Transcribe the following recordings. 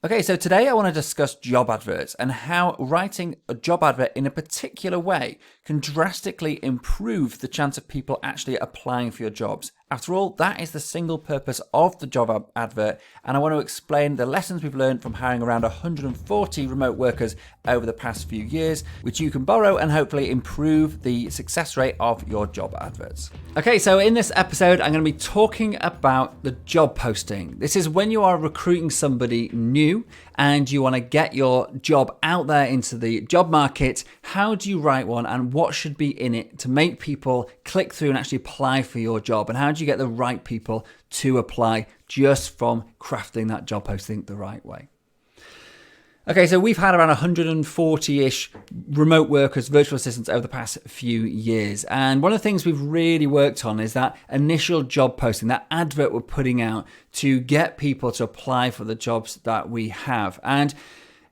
Okay, so today I want to discuss job adverts and how writing a job advert in a particular way can drastically improve the chance of people actually applying for your jobs. After all, that is the single purpose of the job advert, and I want to explain the lessons we've learned from hiring around 140 remote workers over the past few years, which you can borrow and hopefully improve the success rate of your job adverts. Okay, so in this episode, I'm going to be talking about the job posting. This is when you are recruiting somebody new and you want to get your job out there into the job market. How do you write one and what should be in it to make people click through and actually apply for your job? And how do you get the right people to apply just from crafting that job posting the right way? Okay, so we've had around 140-ish remote workers, virtual assistants over the past few years. And one of the things we've really worked on is that initial job posting, that advert we're putting out to get people to apply for the jobs that we have. And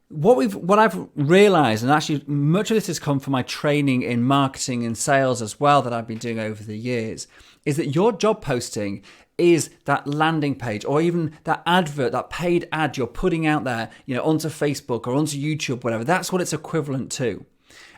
what I've realized, and actually much of this has come from my training in marketing and sales as well that I've been doing over the years, is that your job posting is that landing page or even that advert, that paid ad you're putting out there, onto Facebook or onto YouTube, whatever. That's what it's equivalent to.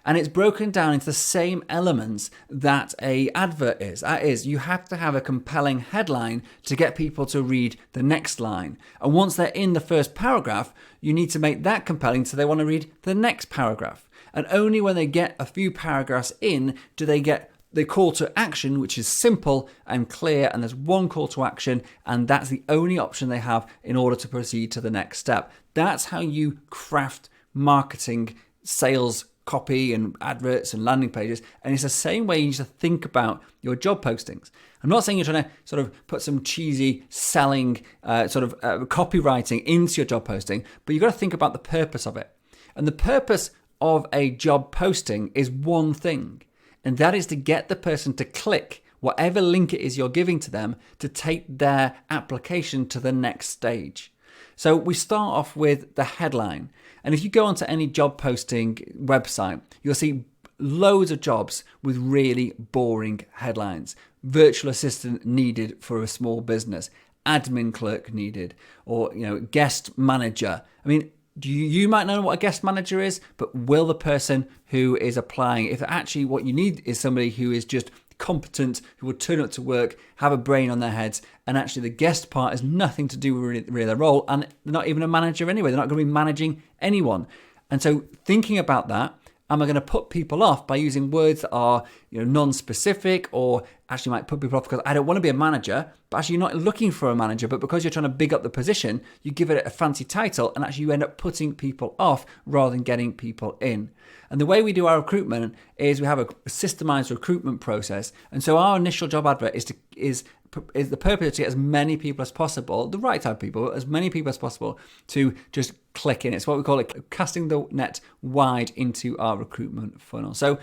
And it's broken down into the same elements that a advert is. That is, you have to have a compelling headline to get people to read the next line. And once they're in the first paragraph, you need to make that compelling so they want to read the next paragraph. And only when they get a few paragraphs in do they get the call to action, which is simple and clear, and there's one call to action, and that's the only option they have in order to proceed to the next step. That's how you craft marketing, sales, copy, and adverts and landing pages, and it's the same way you need to think about your job postings. I'm not saying you're trying to sort of put some cheesy selling copywriting into your job posting, but you've got to think about the purpose of it. And the purpose of a job posting is one thing, and that is to get the person to click whatever link it is you're giving to them to take their application to the next stage. So we start off with the headline. And if you go onto any job posting website, you'll see loads of jobs with really boring headlines. Virtual assistant needed for a small business, admin clerk needed, or guest manager. I mean, you might know what a guest manager is, but will the person who is applying, if actually what you need is somebody who is just competent, who will turn up to work, have a brain on their heads, and actually the guest part has nothing to do with really their role, and they're not even a manager anyway. They're not going to be managing anyone. And so thinking about that, am I going to put people off by using words that are non-specific, or actually might put people off because I don't want to be a manager, but actually you're not looking for a manager, but because you're trying to big up the position, you give it a fancy title and actually you end up putting people off rather than getting people in. And the way we do our recruitment is we have a systemized recruitment process. And so our initial job advert is the purpose to get as many people as possible, the right type of people, as many people as possible to just click in. It's what we call it casting the net wide into our recruitment funnel. So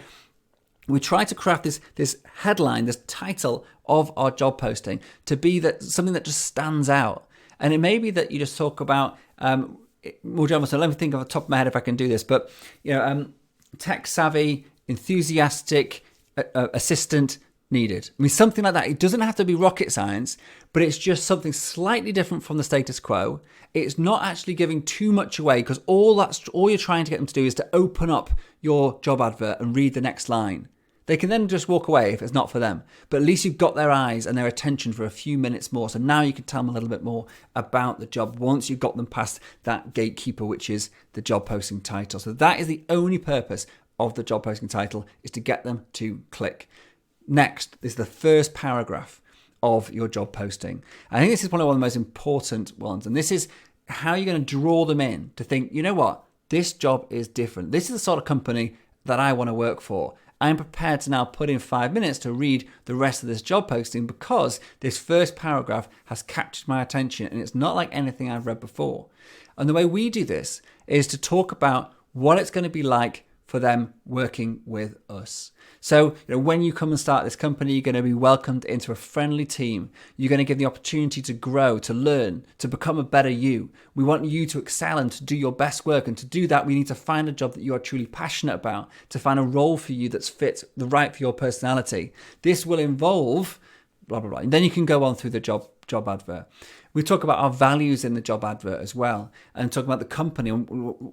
we try to craft this headline, this title of our job posting to be that something that just stands out. And it may be that you just talk about more general. So let me think off the top of my head if I can do this. But tech savvy, enthusiastic assistant needed. I mean, something like that. It doesn't have to be rocket science, but it's just something slightly different from the status quo. It's not actually giving too much away because all you're trying to get them to do is to open up your job advert and read the next line. They can then just walk away if it's not for them, but at least you've got their eyes and their attention for a few minutes more. So now you can tell them a little bit more about the job once you've got them past that gatekeeper, which is the job posting title. So that is the only purpose of the job posting title, is to get them to click. Next, this is the first paragraph of your job posting. I think this is one of the most important ones, and this is how you're going to draw them in to think, you know what, this job is different. This is the sort of company that I want to work for. I'm prepared to now put in 5 minutes to read the rest of this job posting because this first paragraph has captured my attention and it's not like anything I've read before. And the way we do this is to talk about what it's going to be like for them working with us. So, when you come and start this company, you're going to be welcomed into a friendly team. You're going to give the opportunity to grow, to learn, to become a better you. We want you to excel and to do your best work. And to do that, we need to find a job that you are truly passionate about, to find a role for you that's the right for your personality. This will involve blah, blah, blah. And then you can go on through the job advert. We talk about our values in the job advert as well, and talk about the company and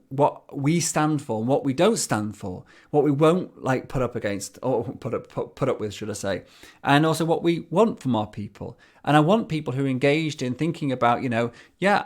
what we stand for and what we don't stand for, what we won't like put up against or put up with, should I say, and also what we want from our people. And I want people who are engaged in thinking about, yeah,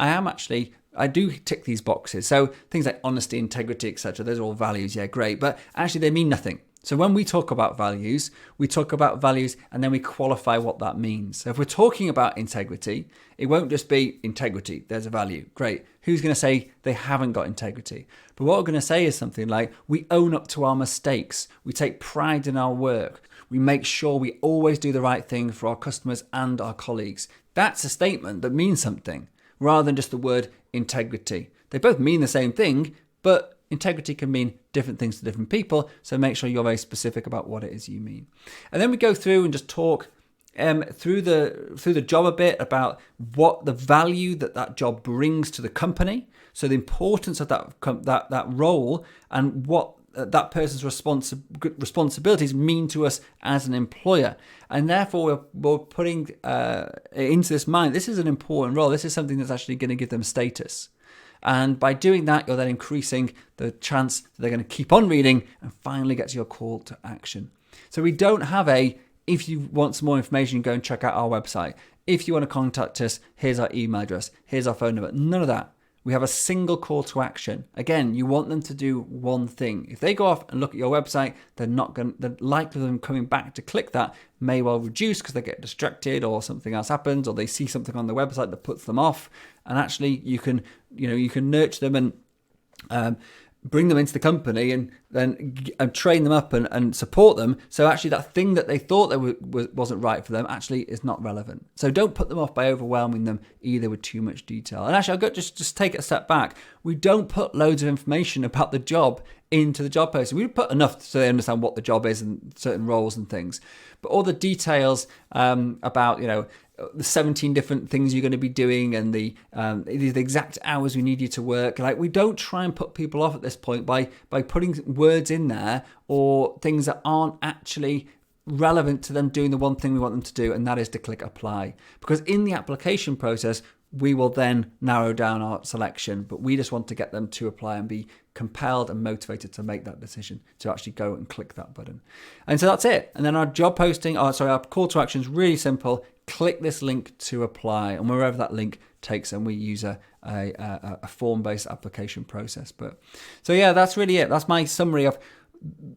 I do tick these boxes. So things like honesty, integrity, etc. Those are all values. Yeah, great. But actually they mean nothing. So when we talk about values and then we qualify what that means. So if we're talking about integrity, it won't just be integrity. There's a value. Great. Who's going to say they haven't got integrity? But what we're going to say is something like, we own up to our mistakes. We take pride in our work. We make sure we always do the right thing for our customers and our colleagues. That's a statement that means something, rather than just the word integrity. They both mean the same thing, but integrity can mean different things to different people, so make sure you're very specific about what it is you mean. And then we go through and just talk through the job a bit about what the value that job brings to the company, so the importance of that role and what that person's responsibilities mean to us as an employer. And therefore we're putting into this mind, this is an important role, this is something that's actually going to give them status. And by doing that, you're then increasing the chance that they're going to keep on reading and finally get to your call to action. So we don't have if you want some more information, go and check out our website. If you want to contact us, here's our email address, here's our phone number. None of that. We have a single call to action. Again, you want them to do one thing. If they go off and look at your website, the likelihood of them coming back to click that may well reduce because they get distracted or something else happens, or they see something on the website that puts them off. And actually, you can nurture them and bring them into the company and then train them up and support them. So actually that thing that they thought wasn't right for them actually is not relevant. So don't put them off by overwhelming them either with too much detail. And actually I've got just take a step back. We don't put loads of information about the job into the job posting. We put enough so they understand what the job is and certain roles and things. But all the details about, the 17 different things you're going to be doing and the exact hours we need you to work. Like, we don't try and put people off at this point by putting words in there or things that aren't actually relevant to them doing the one thing we want them to do, and that is to click apply. Because in the application process, we will then narrow down our selection, but we just want to get them to apply and be compelled and motivated to make that decision to actually go and click that button. And so that's it. And then our job posting, our call to action is really simple. Click this link to apply, and wherever that link takes them, we use a form-based application process. But so yeah, that's really it. That's my summary of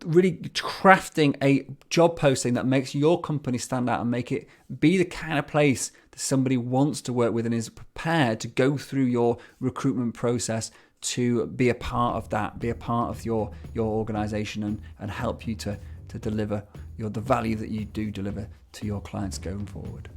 really crafting a job posting that makes your company stand out and make it be the kind of place that somebody wants to work with and is prepared to go through your recruitment process to be a part of that, be a part of your organization and help you to deliver the value that you do deliver to your clients going forward.